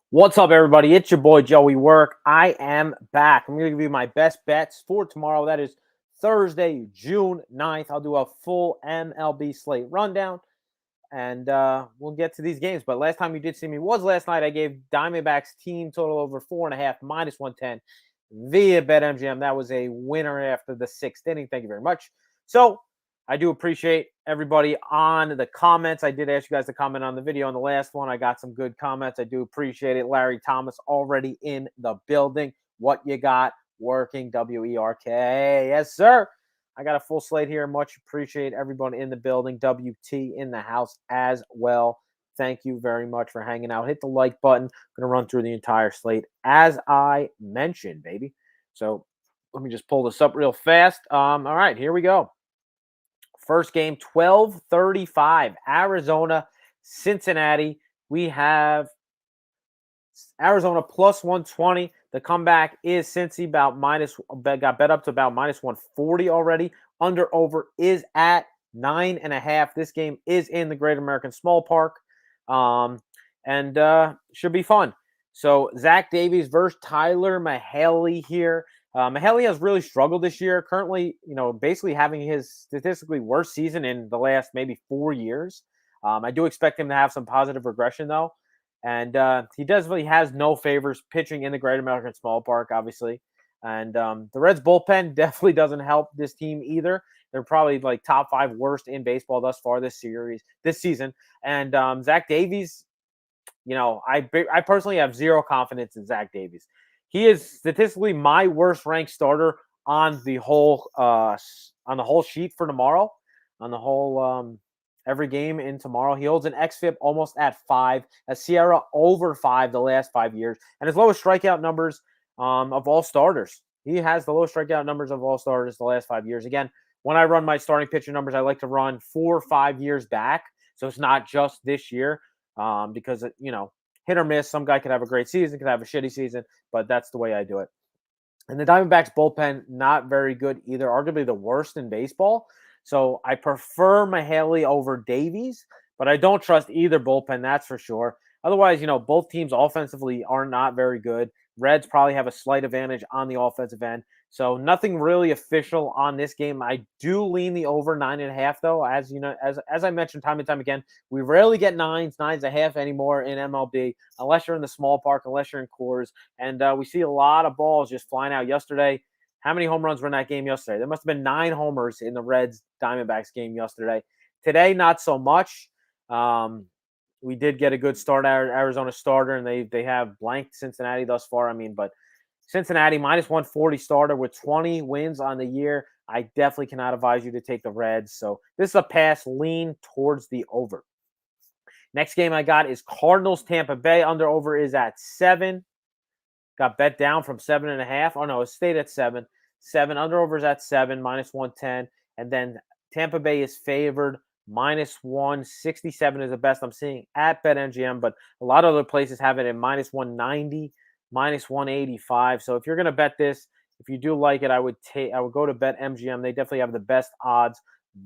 What's up, everybody? It's your boy, Joeywerk. I am back. I'm going to give you my best bets for tomorrow. That is Thursday, June 9th. I'll do a full MLB slate rundown, and we'll get to these games. But last time you did see me was last night. I gave Diamondbacks team total over 4.5, minus 110 via BetMGM. That was a winner after the sixth inning. Thank you very much. So I do appreciate everybody on the comments. I did ask you guys to comment on the video on the last one. I got some good comments. I do appreciate it. Larry Thomas already in the building. What you got working? WERK. Yes, sir. I got a full slate here. Much appreciate everyone in the building. WT in the house as well. Thank you very much for hanging out. Hit the like button. I'm going to run through the entire slate as I mentioned, baby. So let me just pull this up real fast. All right, here we go. First game, 12:35, Arizona, Cincinnati. We have Arizona plus 120. The comeback is Cincy got bet up to about minus 140 already. Under over is at 9.5. This game is in the Great American Small Park, and should be fun. So Zach Davies versus Tyler Mahaley here. Mahaley has really struggled this year. Currently, basically having his statistically worst season in the last maybe 4 years. I do expect him to have some positive regression though. And he really has no favors pitching in the Great American Small Park, obviously. And the Reds bullpen definitely doesn't help this team either. They're probably like top 5 worst in baseball thus far this season. And Zach Davies, I personally have zero confidence in Zach Davies. He is statistically my worst ranked starter on the whole sheet for tomorrow, on the whole every game in tomorrow. He holds an xFIP almost at 5, a Sierra over 5 the last 5 years, and his lowest strikeout numbers of all starters. He has the lowest strikeout numbers of all starters the last 5 years. Again, when I run my starting pitcher numbers, I like to run 4 or 5 years back, so it's not just this year because, hit or miss. Some guy could have a great season, could have a shitty season, but that's the way I do it. And the Diamondbacks bullpen, not very good either, arguably the worst in baseball. So I prefer Mahaley over Davies, but I don't trust either bullpen, that's for sure. Otherwise, both teams offensively are not very good. Reds probably have a slight advantage on the offensive end. So nothing really official on this game. I do lean the over 9.5, though. As you know, as I mentioned time and time again, we rarely get 9.5 anymore in MLB, unless you're in the small park, unless you're in Coors. And we see a lot of balls just flying out yesterday. How many home runs were in that game yesterday? There must have been 9 homers in the Reds Diamondbacks game yesterday. Today, not so much. We did get a good start out Arizona starter, and they have blanked Cincinnati thus far. But Cincinnati minus 140 starter with 20 wins on the year. I definitely cannot advise you to take the Reds. So this is a pass, lean towards the over. Next game I got is Cardinals Tampa Bay. Under over is at 7. Got bet down from 7.5. Oh no, it stayed at 7. 7 under over is at 7, minus 110. And then Tampa Bay is favored. Minus 167 is the best I'm seeing at BetMGM, but a lot of other places have it at minus 190, minus 185. So if you're going to bet this, if you do like it, I would go to BetMGM. They definitely have the best odds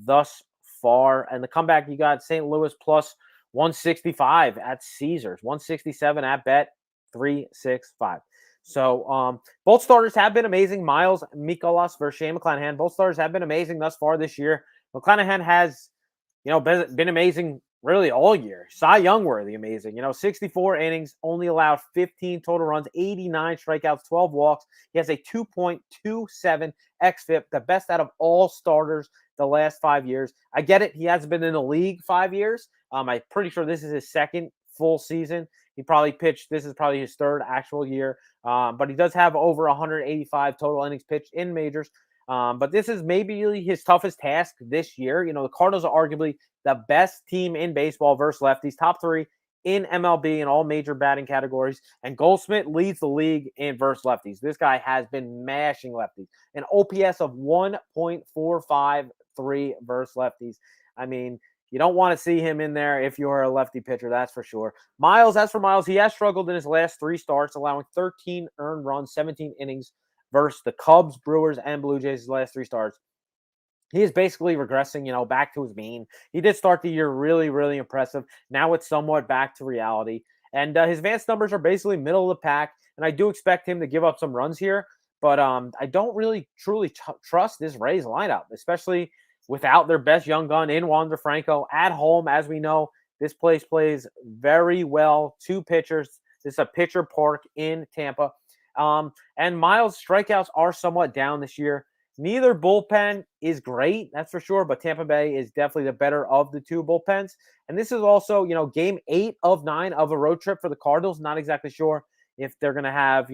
thus far. And the comeback, you got St. Louis plus 165 at Caesars, 167 at Bet365. So both starters have been amazing. Miles Mikolas versus Shane McClanahan. Both starters have been amazing thus far this year. McClanahan has been amazing really all year. Cy Young worthy amazing. 64 innings, only allowed 15 total runs, 89 strikeouts, 12 walks. He has a 2.27 xFIP, the best out of all starters the last 5 years. I get it. He hasn't been in the league 5 years. I'm pretty sure this is his second full season. He probably pitched. This is probably his third actual year. But he does have over 185 total innings pitched in majors. But this is maybe his toughest task this year. The Cardinals are arguably the best team in baseball versus lefties, top 3 in MLB in all major batting categories. And Goldschmidt leads the league in versus lefties. This guy has been mashing lefties. An OPS of 1.453 versus lefties. You don't want to see him in there if you're a lefty pitcher, that's for sure. As for Miles, he has struggled in his last 3 starts, allowing 13 earned runs, 17 innings, versus the Cubs, Brewers, and Blue Jays' last 3 starts. He is basically regressing, back to his mean. He did start the year really, really impressive. Now it's somewhat back to reality. And his advanced numbers are basically middle of the pack, and I do expect him to give up some runs here. But I don't really truly trust this Rays lineup, especially without their best young gun in Wander Franco at home. As we know, this place plays very well. Two pitchers. This is a pitcher park in Tampa. And Miles' strikeouts are somewhat down this year. Neither bullpen is great, that's for sure, but Tampa Bay is definitely the better of the two bullpens. And this is also, game 8 of 9 of a road trip for the Cardinals. Not exactly sure if they're going to have,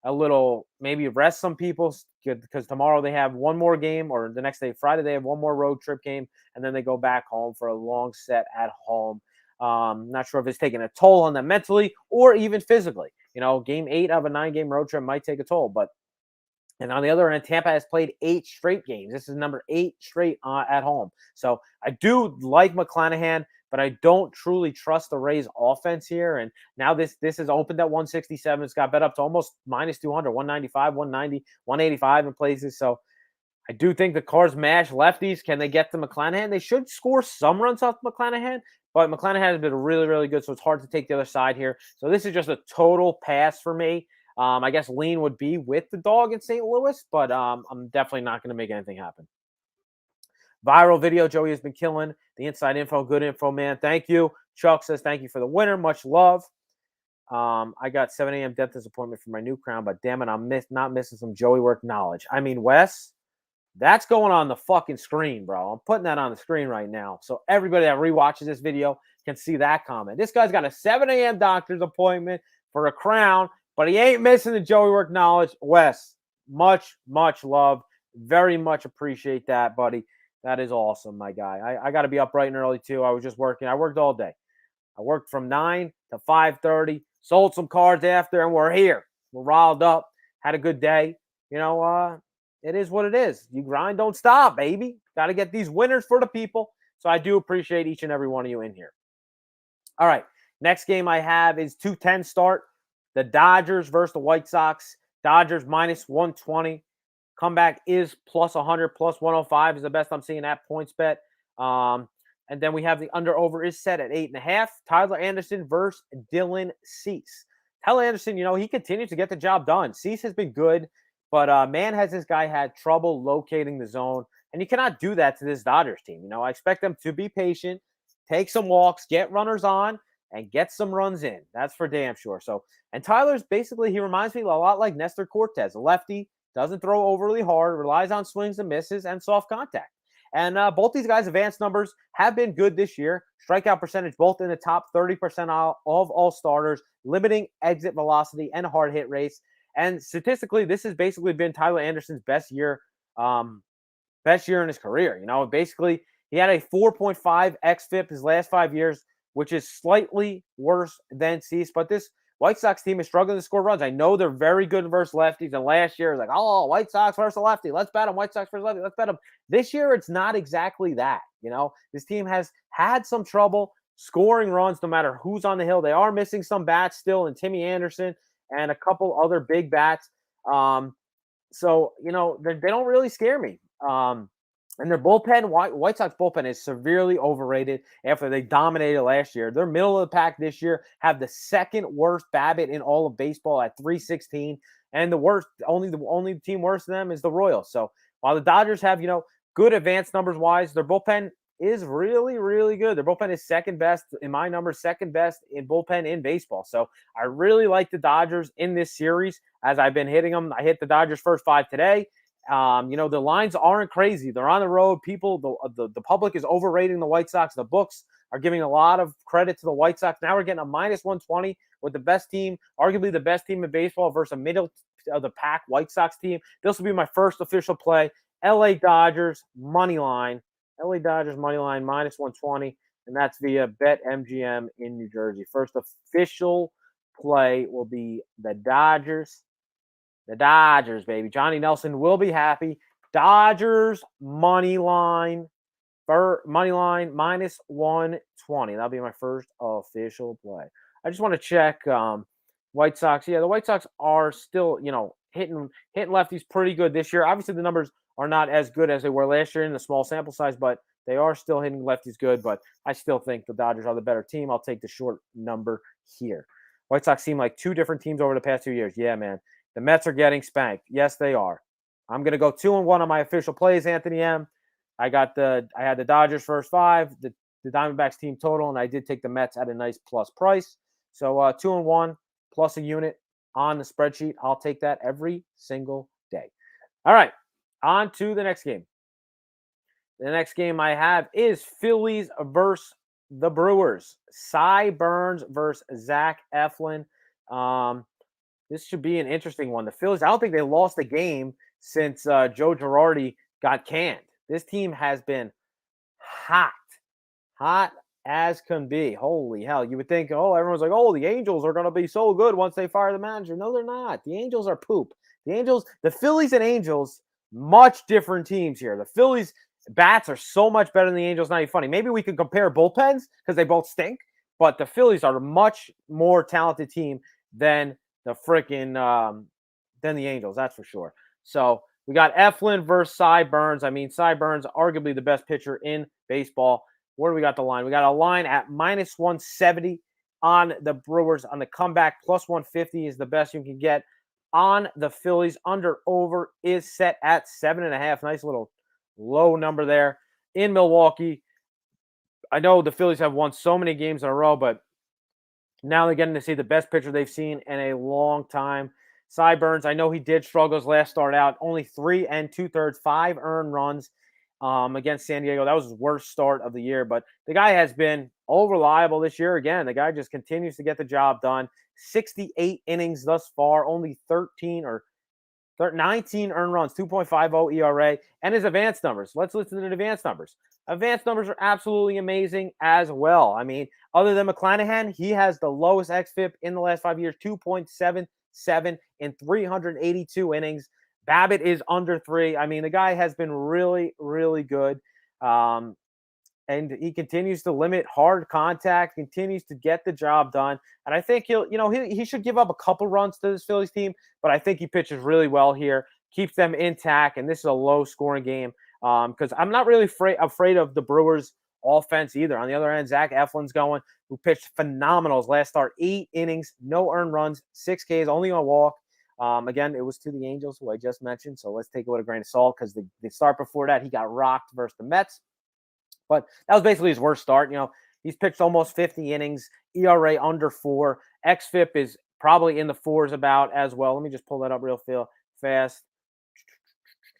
a little maybe rest some people because tomorrow they have one more game, or the next day, Friday, they have one more road trip game, and then they go back home for a long set at home. Not sure if it's taking a toll on them mentally or even physically. Game 8 of a 9-game road trip might take a toll. And on the other end, Tampa has played 8 straight games. This is number 8 straight at home. So I do like McClanahan, but I don't truly trust the Rays offense here. And now this is opened at 167. It's got bet up to almost minus 200, 195, 190, 185 in places. So I do think the Cards mash lefties. Can they get to McClanahan? They should score some runs off McClanahan, but McClanahan has been really, really good, so it's hard to take the other side here. So this is just a total pass for me. I guess lean would be with the dog in St. Louis, but I'm definitely not going to make anything happen. Viral video. Joey has been killing the inside info. Good info, man. Thank you. Chuck says, thank you for the winner. Much love. I got 7 a.m. dentist appointment for my new crown, but damn it, I'm not missing some Joeywerk knowledge. I mean, Wes, that's going on the fucking screen, bro. I'm putting that on the screen right now. So everybody that rewatches this video can see that comment. This guy's got a 7 a.m. doctor's appointment for a crown, but he ain't missing the Joeywerk knowledge. Wes, much, much love. Very much appreciate that, buddy. That is awesome, my guy. I got to be up bright and early, too. I was just working. I worked all day. I worked from 9 to 5:30, sold some cards after, and we're here. We're riled up. Had a good day. It is what it is. You grind, don't stop, baby. Got to get these winners for the people. So I do appreciate each and every one of you in here. All right. Next game I have is 2:10 start. The Dodgers versus the White Sox. Dodgers minus 120. Comeback is plus 100, plus 105 is the best I'm seeing at PointsBet. And then we have the under-over is set at 8.5. Tyler Anderson versus Dylan Cease. Tyler Anderson, he continues to get the job done. Cease has been good, but man, has this guy had trouble locating the zone. And you cannot do that to this Dodgers team. I expect them to be patient, take some walks, get runners on, and get some runs in. That's for damn sure. And Tyler's basically, he reminds me a lot like Nestor Cortez, a lefty, doesn't throw overly hard, relies on swings and misses and soft contact. And both these guys' advanced numbers have been good this year. Strikeout percentage both in the top 30% of all starters, limiting exit velocity and hard hit race. And statistically, this has basically been Tyler Anderson's best year in his career. Basically, he had a 4.5 xFIP his last 5 years, which is slightly worse than Cease. But this White Sox team is struggling to score runs. I know they're very good versus lefties. And last year, it was like, oh, White Sox versus a lefty. Let's bet them. White Sox versus lefty. Let's bet them. This year, it's not exactly that. This team has had some trouble scoring runs no matter who's on the hill. They are missing some bats still in Timmy Anderson and a couple other big bats. So, they don't really scare me. And their bullpen, White Sox bullpen is severely overrated after they dominated last year. They're middle of the pack this year, have the second worst BABIP in all of baseball at 316. And the only team worse than them is the Royals. So while the Dodgers have, good advanced numbers wise, their bullpen is really, really good. Their bullpen is second best in my numbers, second best in bullpen in baseball. So I really like the Dodgers in this series as I've been hitting them. I hit the Dodgers first 5 today. The lines aren't crazy. They're on the road. The public is overrating the White Sox. The books are giving a lot of credit to the White Sox. Now we're getting a minus 120 with the best team, arguably the best team in baseball versus a middle of the pack White Sox team. This will be my first official play. LA Dodgers money line. LA Dodgers money line minus 120, and that's via BetMGM in New Jersey. First official play will be the Dodgers. The Dodgers, baby. Johnny Nelson will be happy. Dodgers money line minus 120. That'll be my first official play. I just want to check White Sox. Yeah, the White Sox are still, hitting lefties pretty good this year. Obviously, the numbers are not as good as they were last year in the small sample size, but They are still hitting lefties good, but I still think the Dodgers are the better team. I'll take the short number here. White Sox seem like two different teams over the past 2 years. Yeah, man. The Mets are getting spanked. Yes, they are. I'm going to go 2-1 on my official plays, Anthony M. I had the Dodgers first 5, the Diamondbacks team total, and I did take the Mets at a nice plus price. So 2-1 plus a unit on the spreadsheet. I'll take that every single day. All right, on to the next game. The next game I have is Phillies versus the Brewers. Cy Burns versus Zach Eflin. This should be an interesting one. The Phillies, I don't think they lost a game since Joe Girardi got canned. This team has been hot as can be. Holy hell. You would think, everyone's like, the Angels are going to be so good once they fire the manager. No, they're not. The Angels are poop. The Phillies and Angels, much different teams here. The Phillies bats are so much better than the Angels. Not even funny. Maybe we could compare bullpens because they both stink, but the Phillies are a much more talented team than the than the Angels. That's for sure. So we got Eflin versus Cy Burns. I mean, Cy Burns, arguably the best pitcher in baseball. Where do we got the line? We got a line at minus 170 on the Brewers. On the comeback, plus 150 is the best you can get. On the Phillies, under-over is set at 7.5. Nice little low number there. In Milwaukee, I know the Phillies have won so many games in a row, but now they're getting to see the best pitcher they've seen in a long time. Cy Burns, I know he did struggle his last start out. Only 3 2/3, 5 earned runs against San Diego. That was his worst start of the year, but the guy has been reliable this year. Again, the guy just continues to get the job done. 68 innings thus far, only 19 earned runs, 2.50 ERA, and his advanced numbers. Let's listen to the advanced numbers. Advanced numbers are absolutely amazing as well. I mean, other than McClanahan, he has the lowest xFIP in the last 5 years, 2.77 in 382 innings. Babbitt is under 3. I mean, the guy has been really, really good. And he continues to limit hard contact, continues to get the job done. And I think he should give up a couple runs to this Phillies team, but I think he pitches really well here, keeps them intact, and this is a low-scoring game because I'm not really afraid of the Brewers' offense either. On the other end, Zach Eflin's going, who pitched phenomenal his last start, 8 innings, no earned runs, 6 Ks, only a walk. Again, it was to the Angels, who I just mentioned, so let's take it with a grain of salt because the start before that, he got rocked versus the Mets. But that was basically his worst start. He's pitched almost 50 innings, ERA under 4. xFIP is probably in the 4s about as well. Let me just pull that up real fast.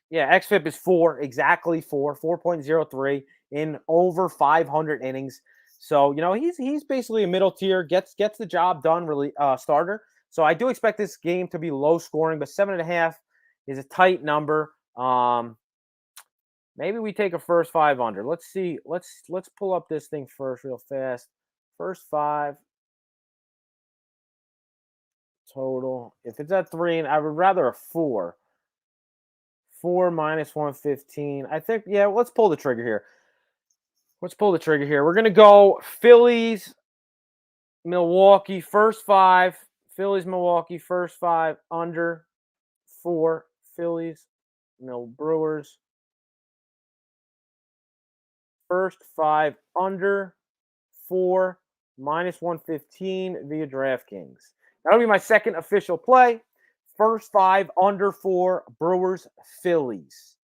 Yeah, xFIP is 4, exactly 4.03 in over 500 innings. So, he's basically a middle tier, gets the job done, really starter. So I do expect this game to be low scoring, but 7.5 is a tight number. Maybe we take a first 5 under. Let's see. Let's pull up this thing first real fast. First 5 total. If it's at 3, I would rather a 4. 4 minus 115. I think, let's pull the trigger here. We're going to go Phillies, Milwaukee, first 5. Phillies, Milwaukee, first 5 under 4. Phillies, Brewers. First 5 under 4 minus 115 via DraftKings. That'll be my second official play. First 5 under 4 Brewers Phillies.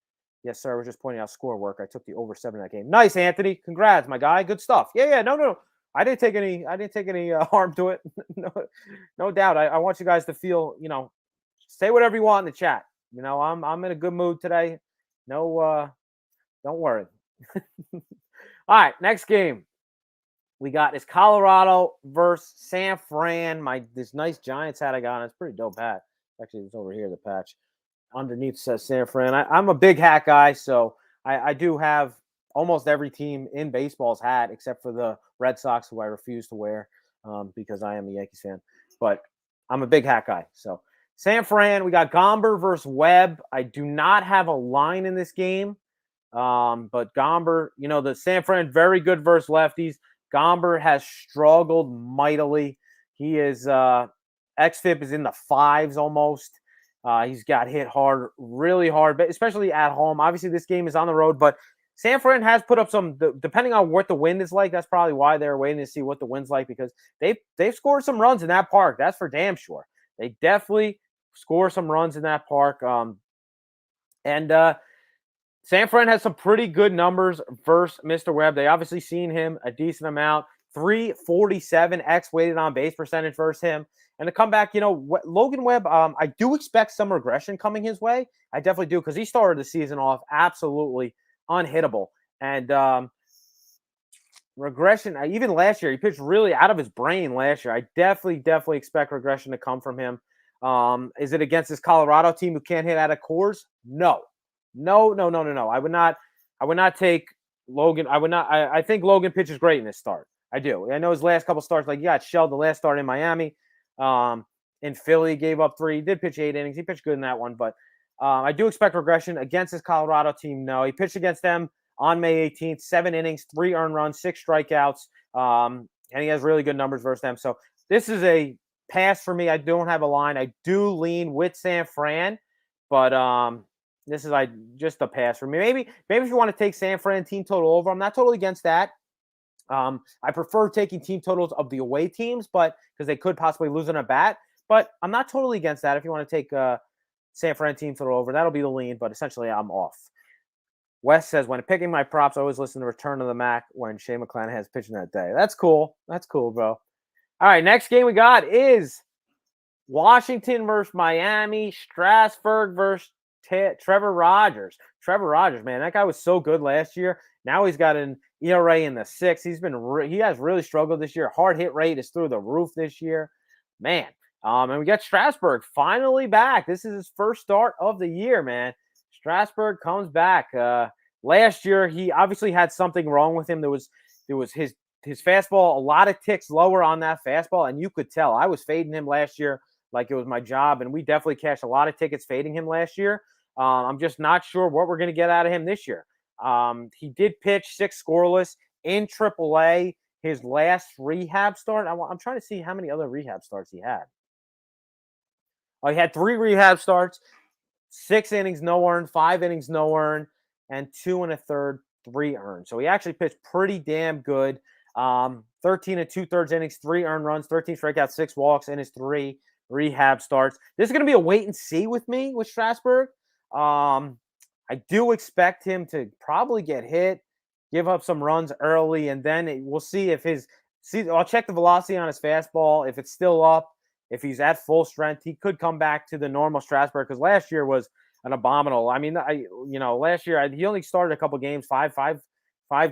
Yes, sir. I was just pointing out score work. I took the over 7 in that game. Nice, Anthony. Congrats, my guy. Good stuff. Yeah. No. I didn't take any harm to it. No doubt. I want you guys to feel, say whatever you want in the chat. I'm in a good mood today. No, don't worry. All right, next game we got is Colorado versus San Fran. This nice Giants hat I got on. It's pretty dope hat. Actually, it's over here, the patch. Underneath says San Fran. I'm a big hat guy, so I do have almost every team in baseball's hat except for the Red Sox, who I refuse to wear because I am a Yankees fan. But I'm a big hat guy. So San Fran, we got Gomber versus Webb. I do not have a line in this game. But Gomber, the San Fran, very good versus lefties. Gomber has struggled mightily. He is xFIP is in the 5s almost. He's got hit hard, really hard, but especially at home. Obviously, this game is on the road, but San Fran has put up some, depending on what the wind is like, that's probably why they're waiting to see what the wind's like, because they've scored some runs in that park. That's for damn sure. They definitely score some runs in that park. And San Fran has some pretty good numbers versus Mr. Webb. They obviously seen him a decent amount. 347 X weighted on base percentage versus him. And to come back, Logan Webb, I do expect some regression coming his way. I definitely do, because he started the season off absolutely unhittable. And regression, even last year, he pitched really out of his brain last year. I definitely expect regression to come from him. Is it against this Colorado team who can't hit out of Coors? No. I would not take Logan. I think Logan pitches great in this start. I do. I know his last couple starts, like he got shelled the last start in Miami. In Philly, gave up 3. He did pitch 8 innings. He pitched good in that one, but I do expect regression against this Colorado team. No, he pitched against them on May 18th, 7 innings, 3 earned runs, 6 strikeouts, and he has really good numbers versus them. So this is a pass for me. I don't have a line. I do lean with San Fran, but this is just a pass for me. Maybe if you want to take San Fran team total over, I'm not totally against that. I prefer taking team totals of the away teams, but because they could possibly lose in a bat. But I'm not totally against that. If you want to take San Fran team total over, that'll be the lean. But essentially, I'm off. Wes says, when picking my props, I always listen to Return of the Mac when Shane McClanahan's pitching that day. That's cool. That's cool, bro. All right, next game we got is Washington versus Miami, Strasburg versus Trevor Rogers. Trevor Rogers, man, that guy was so good last year. Now he's got an ERA in the 6. He has really struggled this year. Hard hit rate is through the roof this year, man. And we got Strasburg finally back. This is his first start of the year, man. Strasburg comes back. Last year he obviously had something wrong with him. There was his fastball, a lot of ticks lower on that fastball, and you could tell. I was fading him last year like it was my job, and we definitely cashed a lot of tickets fading him last year. I'm just not sure what we're going to get out of him this year. He did pitch 6 scoreless in AAA his last rehab start. I'm trying to see how many other rehab starts he had. Oh, he had 3 rehab starts, 6 innings, no earned, 5 innings, no earned, and 2 1/3, 3 earned. So he actually pitched pretty damn good. 13 2/3 innings, 3 earned runs, 13 strikeouts, 6 walks in his 3 rehab starts. This is going to be a wait and see with me with Strasburg. I do expect him to probably get hit, give up some runs early, and then we'll see if I'll check the velocity on his fastball. If it's still up, if he's at full strength, he could come back to the normal Strasburg, because last year was an abominable. I mean, last year he only started a couple games, five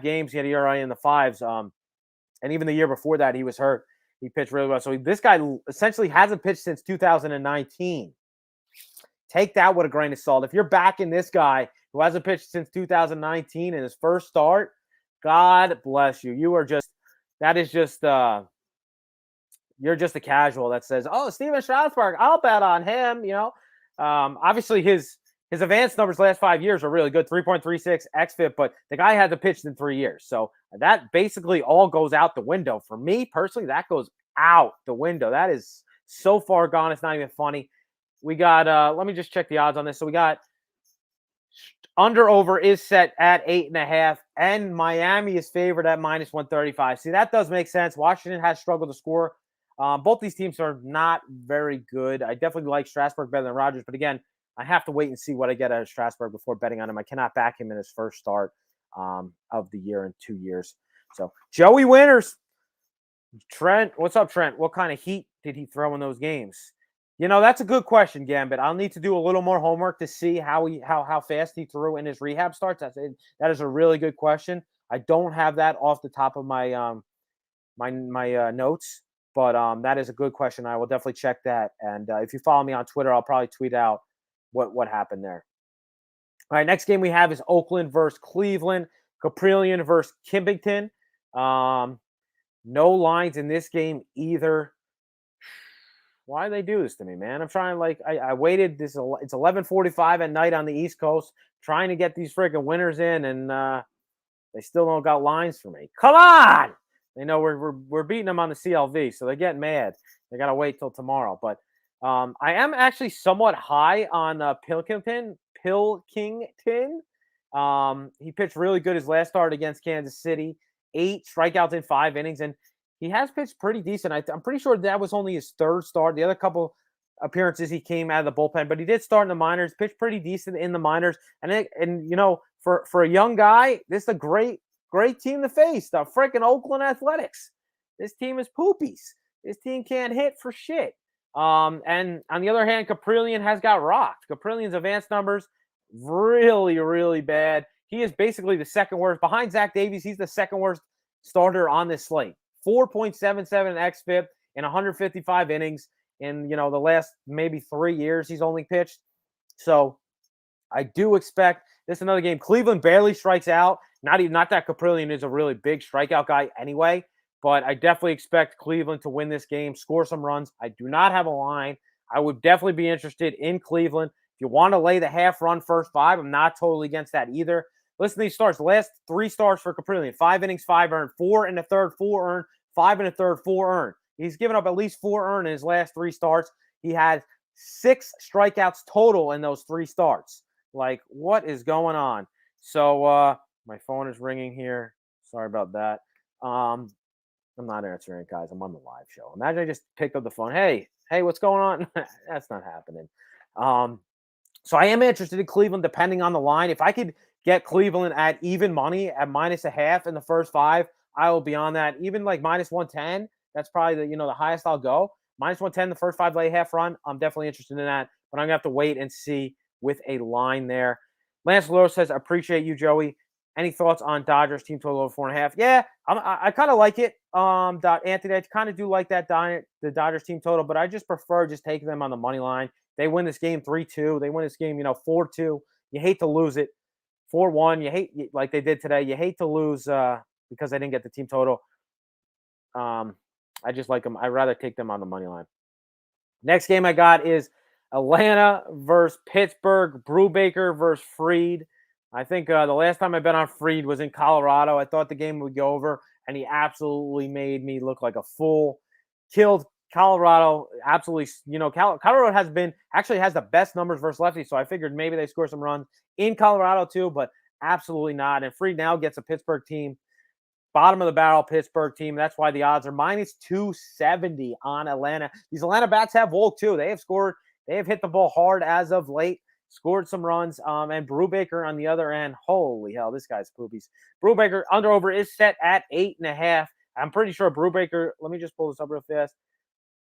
games. He had ERA in the 5s. And even the year before that, he was hurt. He pitched really well. So this guy essentially hasn't pitched since 2019. Take that with a grain of salt. If you're backing this guy who hasn't pitched since 2019 in his first start, God bless you. You're just a casual that says, oh, Steven Strasburg, I'll bet on him. Obviously his advanced numbers last 5 years are really good, 3.36 xFIP, but the guy hasn't pitched in 3 years. So that basically all goes out the window. For me personally, that goes out the window. That is so far gone, it's not even funny. We got, let me just check the odds on this. So we got under over is set at 8.5, and Miami is favored at -135. See, that does make sense. Washington has struggled to score. Both these teams are not very good. I definitely like Strasburg better than Rogers, but again, I have to wait and see what I get out of Strasburg before betting on him. I cannot back him in his first start of the year in 2 years. So, Joey Winters. Trent, what's up, Trent? What kind of heat did he throw in those games? That's a good question, Gambit. I'll need to do a little more homework to see how fast he threw in his rehab starts. That is a really good question. I don't have that off the top of my my notes, but that is a good question. I will definitely check that. And if you follow me on Twitter, I'll probably tweet out what happened there. All right, next game we have is Oakland versus Cleveland, Caprillion versus Kimbington. No lines in this game either. Why do they do this to me, man? I'm trying, I waited. It's 11:45 at night on the East Coast, trying to get these freaking winners in, and they still don't got lines for me. Come on! They know we're beating them on the CLV, so they're getting mad. They got to wait till tomorrow. But I am actually somewhat high on Pilkington. He pitched really good his last start against Kansas City, 8 strikeouts in 5 innings, and he has pitched pretty decent. I'm pretty sure that was only his 3rd start. The other couple appearances he came out of the bullpen, but he did start in the minors, pitched pretty decent in the minors, and for a young guy, this is a great team to face. The freaking Oakland Athletics. This team is poopies. This team can't hit for shit. And on the other hand, Caprillion has got rocked. Caprilion's advanced numbers really, really bad. He is basically the second worst. Behind Zach Davies, he's the second worst starter on this slate. 4.77 xFIP in 155 innings in, the last maybe 3 years he's only pitched. So I do expect this another game. Cleveland barely strikes out. Not that Caprillion is a really big strikeout guy anyway, but I definitely expect Cleveland to win this game, score some runs. I do not have a line. I would definitely be interested in Cleveland. If you want to lay the half-run first 5, I'm not totally against that either. Listen to these starts. The last 3 starts for Caprillion. 5 innings, 5 earned. 4 in the third, 4 earned. 5 in the third, 4 earned. He's given up at least 4 earned in his last 3 starts. He had 6 strikeouts total in those 3 starts. Like, what is going on? So, my phone is ringing here. Sorry about that. I'm not answering it, guys. I'm on the live show. Imagine I just picked up the phone. Hey, what's going on? That's not happening. So I am interested in Cleveland depending on the line. If I could get Cleveland at even money at -0.5 in the first 5, I will be on that. Even like -110, that's probably the highest I'll go. -110 the first 5 lay half run. I'm definitely interested in that, but I'm gonna have to wait and see with a line there. Lance Lewis says, "Appreciate you, Joey. Any thoughts on Dodgers team total over 4.5?" Yeah, I kind of like it. Anthony, I kind of do like that the Dodgers team total, but I just prefer just taking them on the money line. They win this game 3-2. They win this game, 4-2. You hate to lose it. 4-1. You hate like they did today. You hate to lose because they didn't get the team total. I just like them. I'd rather take them on the money line. Next game I got is Atlanta versus Pittsburgh. Brubaker versus Fried. I think the last time I bet on Fried was in Colorado. I thought the game would go over, and he absolutely made me look like a fool. Killed Colorado. Absolutely, Colorado has the best numbers versus lefties, so I figured maybe they score some runs in Colorado too, but absolutely not. And Fried now gets a Pittsburgh team. Bottom of the barrel Pittsburgh team. That's why the odds are -270 on Atlanta. These Atlanta bats have woke too. They have scored. They have hit the ball hard as of late. Scored some runs. And Brubaker on the other end. Holy hell, this guy's poopies. Brubaker under/over is set at 8.5. I'm pretty sure Brubaker. Let me just pull this up real fast.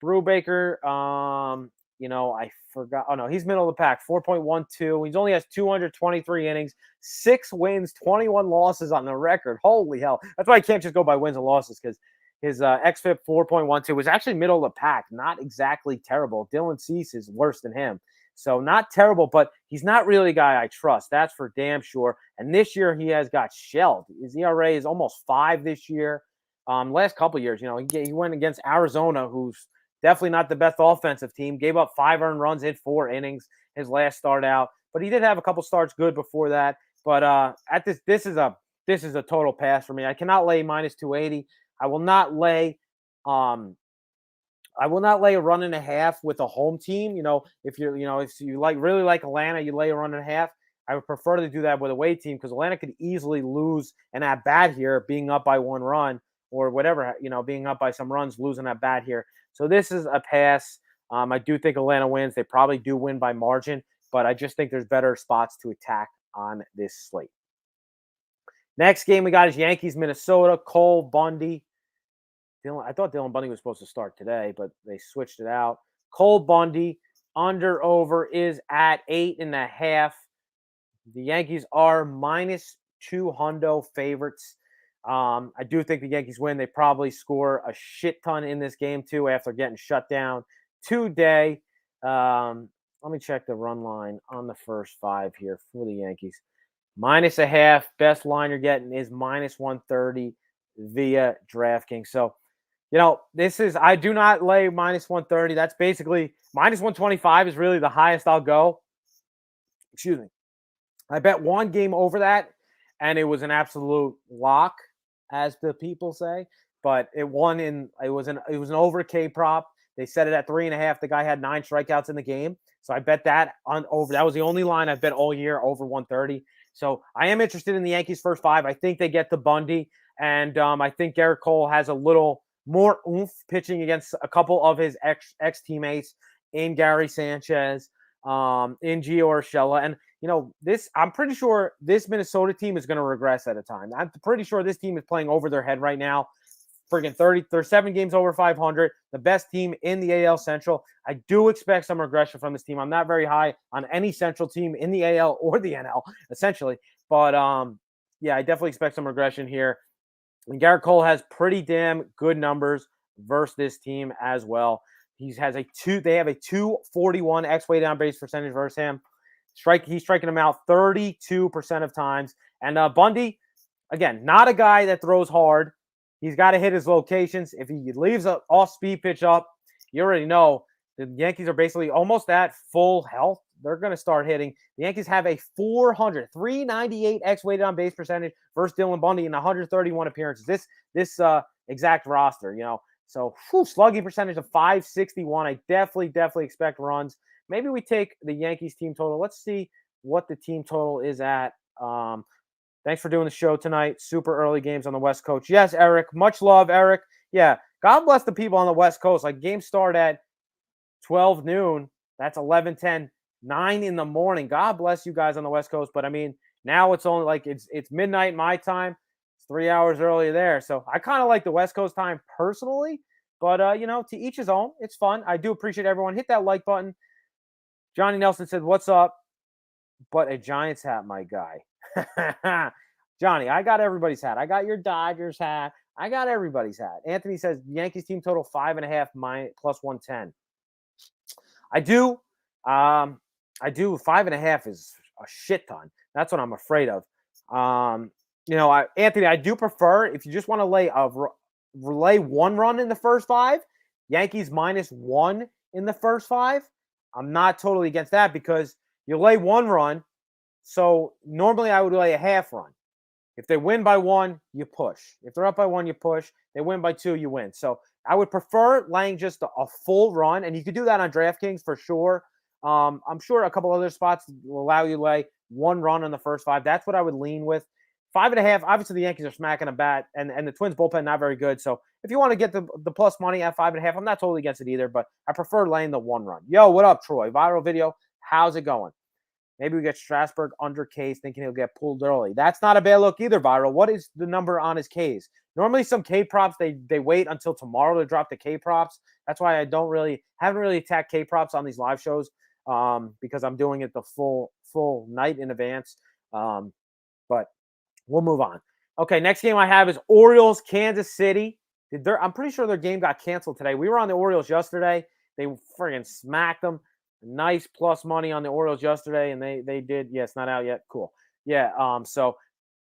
Brubaker. I forgot. Oh no, he's middle of the pack. 4.12. He only has 223 innings, 6 wins, 21 losses on the record. Holy hell! That's why I can't just go by wins and losses, because his xFIP 4.12 was actually middle of the pack. Not exactly terrible. Dylan Cease is worse than him. So not terrible, but he's not really a guy I trust. That's for damn sure. And this year he has got shelled. His ERA is almost 5 this year. Last couple of years, he went against Arizona, who's definitely not the best offensive team. Gave up 5 earned runs in 4 innings his last start out, but he did have a couple starts good before that. But at this is a total pass for me. I cannot lay -280. I will not lay a 1.5 with a home team. If you really like Atlanta, you lay a 1.5. I would prefer to do that with a away team, because Atlanta could easily lose an at bat here, being up by 1 run or whatever, being up by some runs, losing at bat here. So this is a pass. I do think Atlanta wins. They probably do win by margin, but I just think there's better spots to attack on this slate. Next game we got is Yankees, Minnesota. Cole Bundy. I thought Dylan Bundy was supposed to start today, but they switched it out. Cole Bundy, under/over is at 8.5. The Yankees are -200 favorites. I do think the Yankees win. They probably score a shit ton in this game too after getting shut down today. Let me check the run line on the first 5 here for the Yankees. -0.5. Best line you're getting is -130 via DraftKings. So, I do not lay -130. That's basically -125 is really the highest I'll go. Excuse me. I bet 1 game over that, and it was an absolute lock, as the people say. But it was an over K prop. They set it at 3.5. The guy had 9 strikeouts in the game, so I bet that on over. That was the only line I bet all year, over 130. So I am interested in the Yankees' first 5. I think they get to Bundy, and I think Garrett Cole has a little more oomph pitching against a couple of his ex teammates in Gary Sanchez, in Gio Urshela. And, I'm pretty sure this Minnesota team is going to regress at a time. I'm pretty sure this team is playing over their head right now. Friggin' they're 7 games over 500, the best team in the AL Central. I do expect some regression from this team. I'm not very high on any Central team in the AL or the NL, essentially. But, yeah, I definitely expect some regression here. And Garrett Cole has pretty damn good numbers versus this team as well. They have a 241 weighted on base percentage versus him. He's striking them out 32% of times. And Bundy, again, not a guy that throws hard. He's got to hit his locations. If he leaves an off-speed pitch up, you already know the Yankees are basically almost at full health. They're going to start hitting. The Yankees have a 398 weighted on base percentage versus Dylan Bundy in 131 appearances. This exact roster, So slugging percentage of 561. I definitely expect runs. Maybe we take the Yankees team total. Let's see what the team total is at. Thanks for doing the show tonight. Super early games on the West Coast. Yes, Eric. Much love, Eric. Yeah, God bless the people on the West Coast. Like, games start at 12 noon. That's 11:10, 9 in the morning. God bless you guys on the West Coast. But, I mean, now it's only like it's midnight my time. It's 3 hours earlier there. So I kind of like the West Coast time personally. But, to each his own. It's fun. I do appreciate everyone. Hit that like button. Johnny Nelson said, what's up? But a Giants hat, my guy. Johnny, I got everybody's hat. I got your Dodgers hat. I got everybody's hat. Anthony says Yankees team total 5.5 plus 110. I do. 5.5 is a shit ton. That's what I'm afraid of. Anthony, I do prefer if you just want to lay 1 run in the first 5, Yankees -1 in the first 5. I'm not totally against that because you lay 1 run. So normally I would lay a half run. If they win by 1, you push. If they're up by 1, you push. They win by 2, you win. So I would prefer laying just a full run, and you could do that on DraftKings for sure. I'm sure a couple other spots will allow you to lay 1 run on the first 5. That's what I would lean with. 5.5, obviously the Yankees are smacking a bat, and the Twins bullpen not very good. So if you want to get the plus money at 5.5, I'm not totally against it either, but I prefer laying the 1 run. Yo, what up, Troy? Viral video. How's it going? Maybe we get Strasburg under K's thinking he'll get pulled early. That's not a bad look either, Viral. What is the number on his K's? Normally some K props, they wait until tomorrow to drop the K props. That's why I haven't really attacked K props on these live shows because I'm doing it the full night in advance. But we'll move on. Okay, next game I have is Orioles, Kansas City. I'm pretty sure their game got canceled today. We were on the Orioles yesterday. They friggin' smacked them. Nice plus money on the Orioles yesterday, and they did. Yeah, it's not out yet. Cool. Yeah.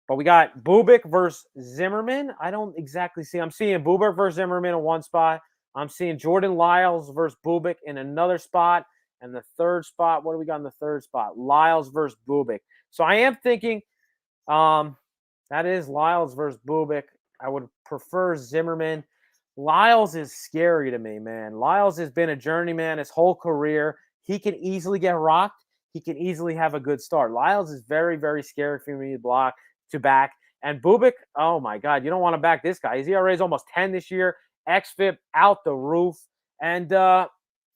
But we got Bubic versus Zimmerman. I don't exactly see. I'm seeing Bubic versus Zimmerman in one spot. I'm seeing Jordan Lyles versus Bubic in another spot, and the third spot. What do we got in the third spot? Lyles versus Bubic. So I am thinking, that is Lyles versus Bubic. I would prefer Zimmerman. Lyles is scary to me, man. Lyles has been a journeyman his whole career. He can easily get rocked. He can easily have a good start. Lyles is very, very scary for me to back. And Bubic, oh my God, you don't want to back this guy. His ERA is almost 10 this year. xFIP out the roof. And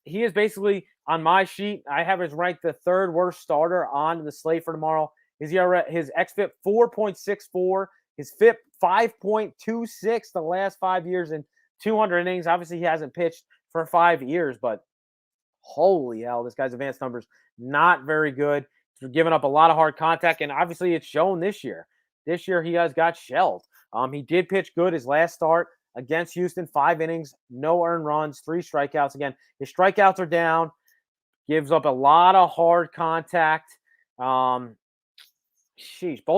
he is basically, on my sheet, I have his ranked the 3rd worst starter on the slate for tomorrow. His xFIP 4.64. His FIP 5.26 the last 5 years in 200 innings. Obviously, he hasn't pitched for 5 years, but holy hell, this guy's advanced numbers not very good. He's giving up a lot of hard contact, and obviously it's shown this year. This year he has got shelled. He did pitch good his last start against Houston, 5 innings, no earned runs, 3 strikeouts. Again, his strikeouts are down, gives up a lot of hard contact. Both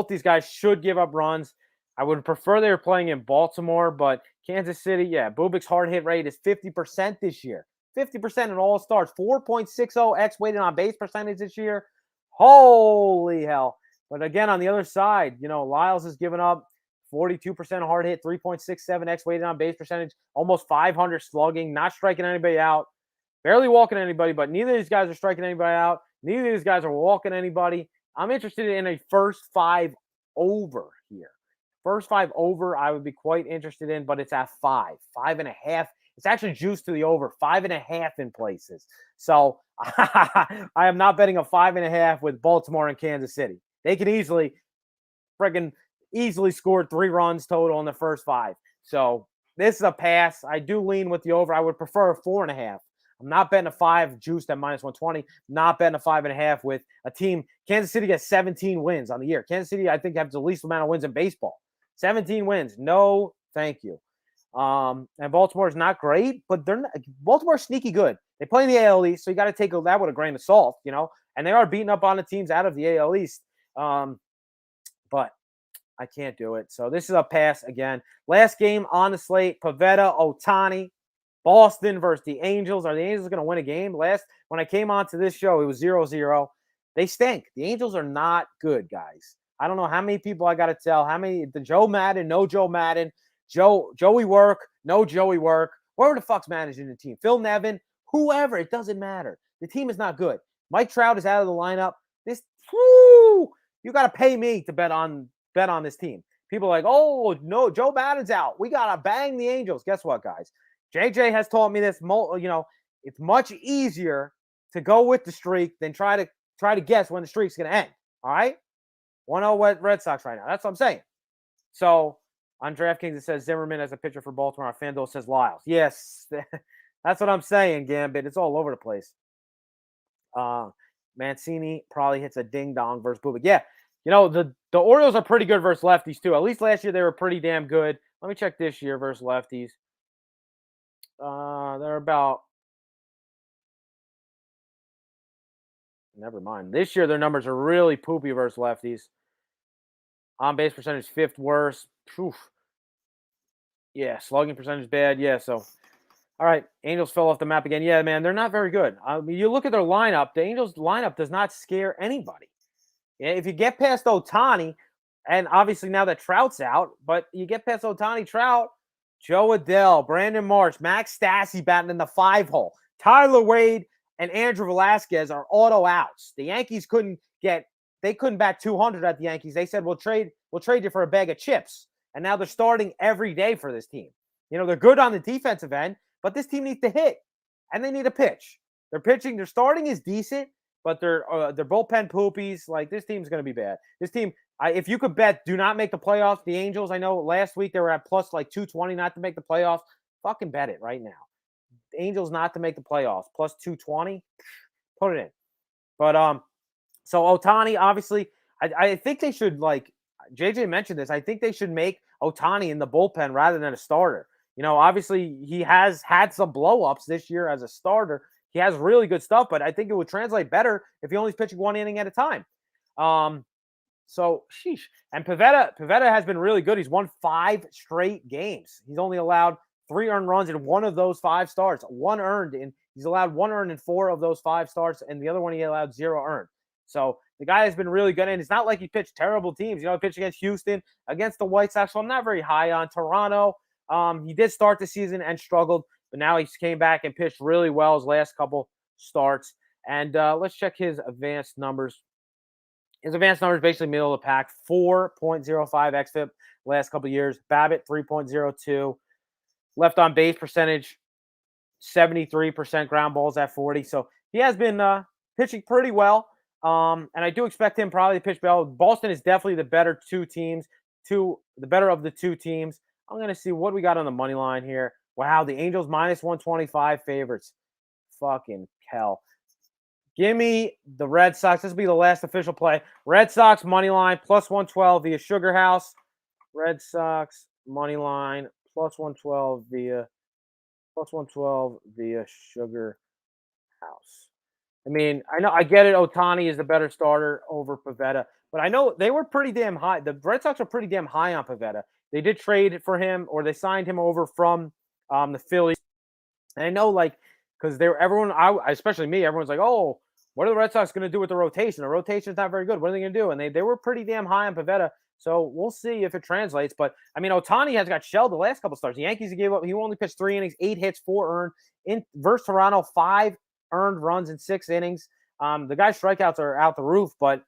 these guys should give up runs. I would prefer they were playing in Baltimore, but Kansas City, yeah, Bubik's hard hit rate is 50% this year. 50% in all starts. 4.60 weighted on base percentage this year. Holy hell. But again, on the other side, Lyles has given up 42% hard hit, 3.67 weighted on base percentage, almost 500 slugging, not striking anybody out, barely walking anybody, but neither of these guys are striking anybody out. Neither of these guys are walking anybody. I'm interested in a first 5 over here. First 5 over, I would be quite interested in, but it's at 5, 5.5. It's actually juiced to the over, 5.5 in places. So I am not betting a 5.5 with Baltimore and Kansas City. They can easily score 3 runs total in the first 5. So this is a pass. I do lean with the over. I would prefer a 4.5. I'm not betting a 5 juiced at -120. Not betting a 5.5 with a team. Kansas City gets 17 wins on the year. Kansas City, I think, has the least amount of wins in baseball. 17 wins. No, thank you. And Baltimore's not great, but Baltimore's sneaky good. They play in the AL East, so you got to take that with a grain of salt, And they are beating up on the teams out of the AL East. But I can't do it. So this is a pass again. Last game on the slate, Pivetta, Ohtani, Boston versus the Angels. Are the Angels going to win a game? When I came on to this show, it was 0-0. They stink. The Angels are not good, guys. I don't know how many people I got to tell. How many? The Joe Madden, no Joe Madden. Joeywerk, no Joeywerk. Whoever the fuck's managing the team. Phil Nevin, whoever. It doesn't matter. The team is not good. Mike Trout is out of the lineup. You got to pay me to bet on this team. People are like, oh, no, Joe Madden's out. We got to bang the Angels. Guess what, guys? JJ has taught me this. It's much easier to go with the streak than try to guess when the streak's going to end. All right? 1-0 Red Sox right now. That's what I'm saying. So on DraftKings, it says Zimmerman as a pitcher for Baltimore. On FanDuel, it says Lyles. Yes, that's what I'm saying, Gambit. It's all over the place. Mancini probably hits a ding-dong versus Bubik. Yeah, the Orioles are pretty good versus lefties, too. At least last year, they were pretty damn good. Let me check this year versus lefties. They're about... Never mind. This year, their numbers are really poopy versus lefties. On-base percentage, 5th worst. Oof. Yeah, slugging percentage bad. Yeah, so... All right, Angels fell off the map again. Yeah, man, they're not very good. I mean, you look at their lineup. The Angels' lineup does not scare anybody. Yeah, if you get past Ohtani, and obviously now that Trout's out, but you get past Ohtani, Trout, Joe Adell, Brandon Marsh, Max Stassi batting in the 5-hole. Tyler Wade and Andrew Velasquez are auto outs. The Yankees couldn't bat 200 at the Yankees. They said, we'll trade you for a bag of chips. And now they're starting every day for this team. They're good on the defensive end, but this team needs to hit, and they need a pitch. Their starting is decent, but their bullpen poopies. Like, this team's going to be bad. This team, if you could bet, do not make the playoffs. The Angels, I know last week they were at plus like 220 not to make the playoffs. Fucking bet it right now. The Angels not to make the playoffs, plus 220. Put it in. But so Ohtani, obviously, I think they should, like JJ mentioned this. I think they should make Ohtani in the bullpen rather than a starter. Obviously he has had some blow-ups this year as a starter. He has really good stuff, but I think it would translate better if he only is pitching 1 inning at a time. So, sheesh. And Pivetta has been really good. He's won 5 straight games. He's only allowed 3 earned runs in 1 of those 5 starts. He's allowed 1 earned in 4 of those 5 starts, and the other one he allowed 0 earned. So the guy has been really good, and it's not like he pitched terrible teams. He pitched against Houston, against the White Sox, so I'm not very high on Toronto. He did start the season and struggled, but now he came back and pitched really well his last couple starts. And let's check his advanced numbers. His advanced numbers basically middle of the pack, 4.05 xFIP last couple of years. BABIP 3.02. Left on base percentage, 73%. Ground balls at 40. So he has been pitching pretty well. And I do expect him probably to pitch well. Boston is definitely the better of the 2 teams. I'm going to see what we got on the money line here. Wow, the Angels minus 125 favorites. Fucking hell. Give me the Red Sox. This will be the last official play. Red Sox money line plus 112 via Sugar House. Red Sox money line plus 112 via Sugar House. I mean, I get it. Ohtani is the better starter over Pivetta, but I know they were pretty damn high. The Red Sox are pretty damn high on Pivetta. They did trade for him, or they signed him over from the Phillies. And I know, because especially me, everyone's like, oh, what are the Red Sox going to do with the rotation? The rotation is not very good. What are they going to do? And they were pretty damn high on Pivetta. So we'll see if it translates. But, I mean, Ohtani has got shelled the last couple starts. The Yankees gave up. He only pitched 3 innings, 8 hits, 4 earned. Versus Toronto, 5 earned runs in 6 innings. The guy's strikeouts are out the roof, but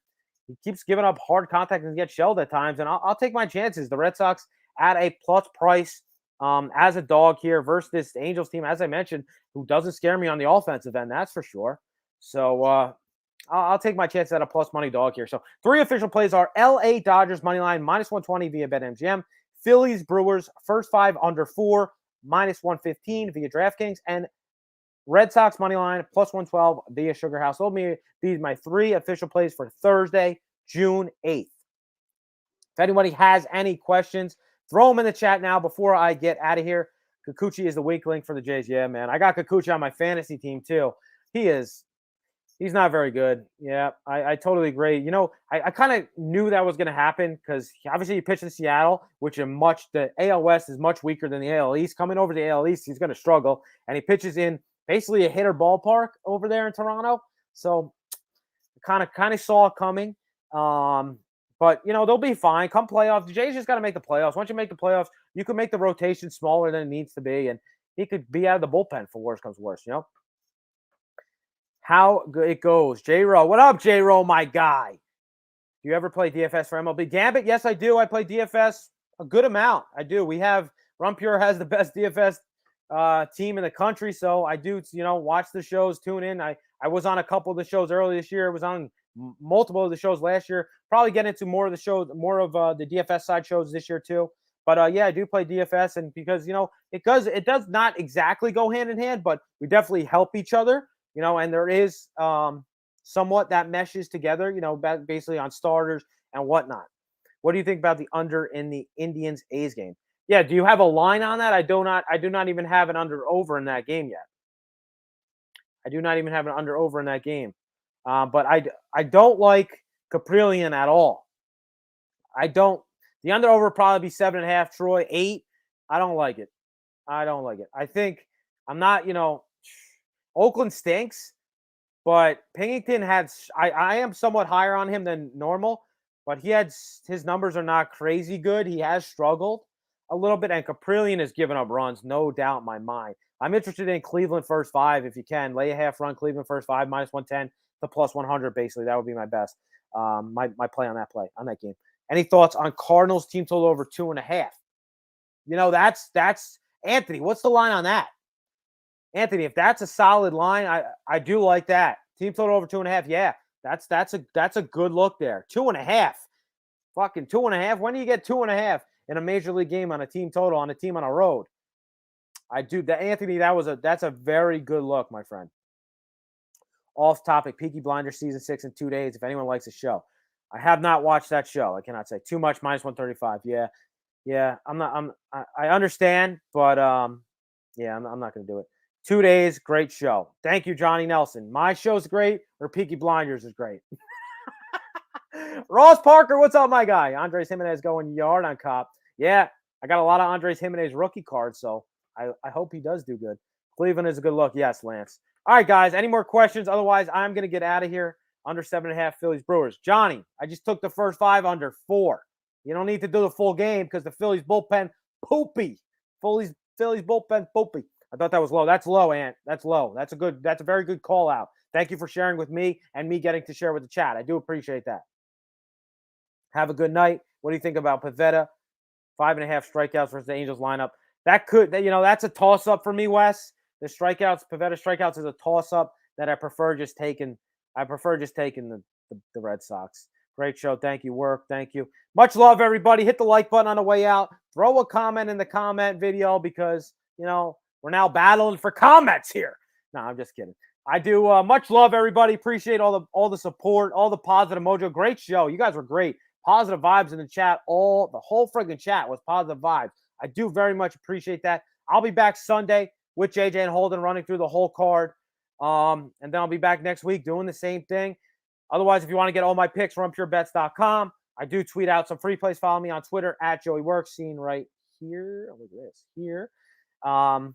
he keeps giving up hard contact and gets shelled at times, and I'll take my chances. The Red Sox at a plus price as a dog here versus this Angels team, as I mentioned, who doesn't scare me on the offensive end, that's for sure. So I'll take my chance at a plus money dog here. So 3 official plays are LA Dodgers money line -120 via BetMGM, Phillies Brewers first 5 under 4 -115 via DraftKings, and Red Sox money line +112 via Sugar House. Those will be my 3 official plays for Thursday, June 8th. If anybody has any questions, throw them in the chat now before I get out of here. Kikuchi is the weak link for the Jays. Yeah, man. I got Kikuchi on my fantasy team too. He's not very good. Yeah, I totally agree. You know, I kind of knew that was going to happen because obviously he pitched in Seattle, which the AL West is much weaker than the AL East. Coming over to the AL East, he's going to struggle. And he pitches in basically a hitter ballpark over there in Toronto. So kind of saw it coming. But, you know, they'll be fine. Come playoffs, the Jays just got to make the playoffs. Once you make the playoffs, you can make the rotation smaller than it needs to be. And he could be out of the bullpen for worse comes worse, you know? How it goes. J-Ro. What up, J-Ro, my guy? Do you ever play DFS for MLB Gambit? Yes, I do. I play DFS a good amount. I do. Run Pure has the best DFS team in the country, so I do, you know, watch the shows, tune in. I was on a couple of the shows early this year. I was on multiple of the shows last year. Probably get into more of the shows, more of the DFS side shows this year too. But yeah, I do play DFS, and because, you know, it does not exactly go hand in hand, but we definitely help each other. You know, and there is somewhat that meshes together, you know, basically on starters and whatnot. What do you think about the under in the Indians A's game? Yeah, do you have a line on that? I do not even have an under over in that game yet. I do not even have an under over in that game. But I don't like Caprillion at all. The under over would probably be 7.5, Troy 8. I don't like it. I think I'm not, you know, Oakland stinks, but Pennington I am somewhat higher on him than normal, but his numbers are not crazy good. He has struggled a little bit, and Caprillion has given up runs, no doubt in my mind. I'm interested in Cleveland first 5 if you can. Lay a half run, Cleveland first 5, -110 to +100, basically. That would be my best. My play on that game. Any thoughts on Cardinals team total over 2.5? You know, that's Anthony. What's the line on that? Anthony, if that's a solid line, I do like that. Team total over 2.5. Yeah, that's a good look there. 2.5. Fucking 2.5. When do you get 2.5 in a major league game on a team total on a team on a road? I do that, Anthony. That's a very good look, my friend. Off topic, Peaky Blinders season 6 in 2 days. If anyone likes the show, I have not watched that show. I cannot say too much. -135. Yeah. I understand, but yeah, I'm not going to do it. 2 days, great show. Thank you, Johnny Nelson. My show's great, or Peaky Blinders is great. Ross Parker, what's up, my guy? Andres Jimenez going yard on Cop. Yeah, I got a lot of Andres Jimenez rookie cards, so I hope he does do good. Cleveland is a good look. Yes, Lance. All right, guys, any more questions? Otherwise, I'm going to get out of here. Under 7.5 Phillies Brewers. Johnny, I just took the first 5 under 4. You don't need to do the full game because the Phillies bullpen poopy. Phillies bullpen poopy. I thought that was low. That's low, Ant. That's low. That's a very good call out. Thank you for sharing with me and me getting to share with the chat. I do appreciate that. Have a good night. What do you think about Pivetta? 5.5 strikeouts versus the Angels lineup. That's a toss-up for me, Wes. The Pivetta strikeouts is a toss-up that I prefer just taking the Red Sox. Great show. Thank you, Work. Thank you. Much love, everybody. Hit the like button on the way out. Throw a comment in the comment video because, you know, we're now battling for comments here. No, I'm just kidding. I do much love, everybody. Appreciate all the support, all the positive mojo. Great show. You guys were great. Positive vibes in the chat. The whole friggin' chat was positive vibes. I do very much appreciate that. I'll be back Sunday with JJ and Holden running through the whole card. And then I'll be back next week doing the same thing. Otherwise, if you want to get all my picks, runpurebets.com. I do tweet out some free plays. Follow me on Twitter at Joeywerk, seen right here. Look at this here. And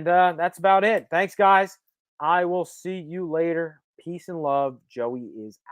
that's about it. Thanks, guys. I will see you later. Peace and love. Joey is out.